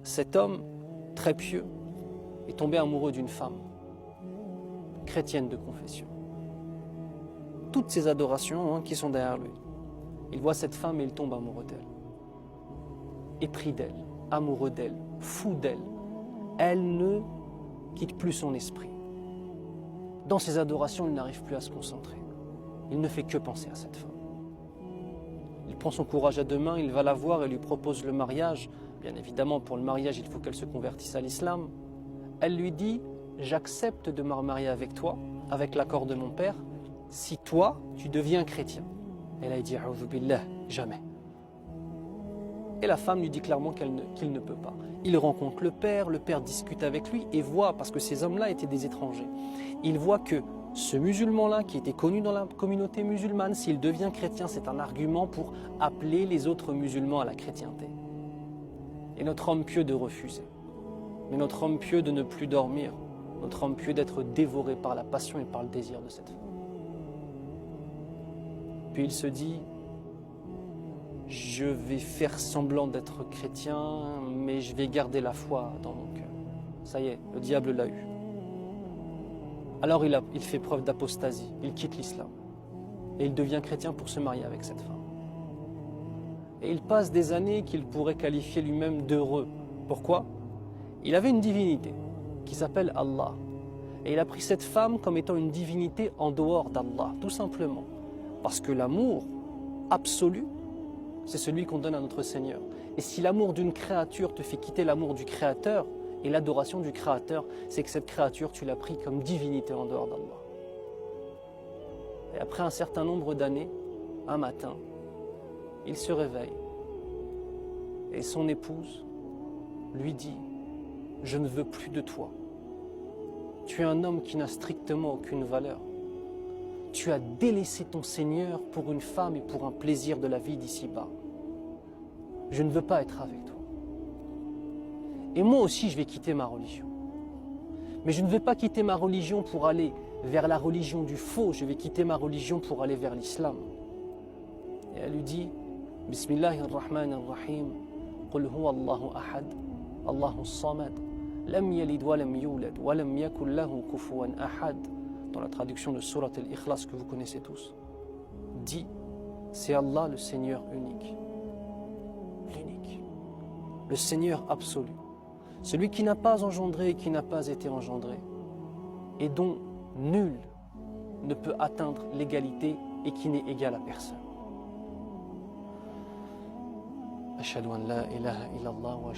cet homme très pieux est tombé amoureux d'une femme chrétienne de confession. Toutes ces adorations qui sont derrière lui. Il voit cette femme et il tombe amoureux d'elle. Épris d'elle, amoureux d'elle, fou d'elle. Elle ne quitte plus son esprit. Dans ses adorations, il n'arrive plus à se concentrer. Il ne fait que penser à cette femme. Il prend son courage à deux mains, il va la voir et lui propose le mariage. Bien évidemment, pour le mariage, il faut qu'elle se convertisse à l'islam. Elle lui dit « J'accepte de me remarier avec toi, avec l'accord de mon père, si toi, tu deviens chrétien. » Elle a dit « A'udhu billah, jamais. » Et la femme lui dit clairement qu'il ne peut pas. Il rencontre le père discute avec lui et voit, parce que ces hommes-là étaient des étrangers, il voit que ce musulman-là, qui était connu dans la communauté musulmane, s'il devient chrétien, c'est un argument pour appeler les autres musulmans à la chrétienté. Et notre homme pieux de refuser. Mais notre homme pieux de ne plus dormir. Notre homme pieux d'être dévoré par la passion et par le désir de cette femme. Puis il se dit, je vais faire semblant d'être chrétien, mais je vais garder la foi dans mon cœur. Ça y est, le diable l'a eu. Alors il fait preuve d'apostasie, il quitte l'islam. Et il devient chrétien pour se marier avec cette femme. Et il passe des années qu'il pourrait qualifier lui-même d'heureux. Pourquoi? Il avait une divinité qui s'appelle Allah. Et il a pris cette femme comme étant une divinité en dehors d'Allah, tout simplement. Parce que l'amour absolu, c'est celui qu'on donne à notre Seigneur. Et si l'amour d'une créature te fait quitter l'amour du Créateur et l'adoration du Créateur, c'est que cette créature, tu l'as pris comme divinité en dehors d'Allah. Et après un certain nombre d'années, un matin, il se réveille et son épouse lui dit « Je ne veux plus de toi. Tu es un homme qui n'a strictement aucune valeur. Tu as délaissé ton Seigneur pour une femme et pour un plaisir de la vie d'ici-bas. Je ne veux pas être avec toi. Et moi aussi, je vais quitter ma religion. Mais je ne vais pas quitter ma religion pour aller vers la religion du faux. Je vais quitter ma religion pour aller vers l'islam. » Et elle lui dit « Bismillahirrahmanirrahim. Qul huwa Allahu ahad. Allahu samad. Lam yalid wa lam yulad. Wa lam yakul lahu kufuwan ahad. » Dans la traduction de Surat al-Ikhlas que vous connaissez tous. Dit, c'est Allah le Seigneur unique. L'unique. Le Seigneur absolu. Celui qui n'a pas engendré et qui n'a pas été engendré. Et dont nul ne peut atteindre l'égalité et qui n'est égal à personne. Ashhadu an la ilaha illallah wa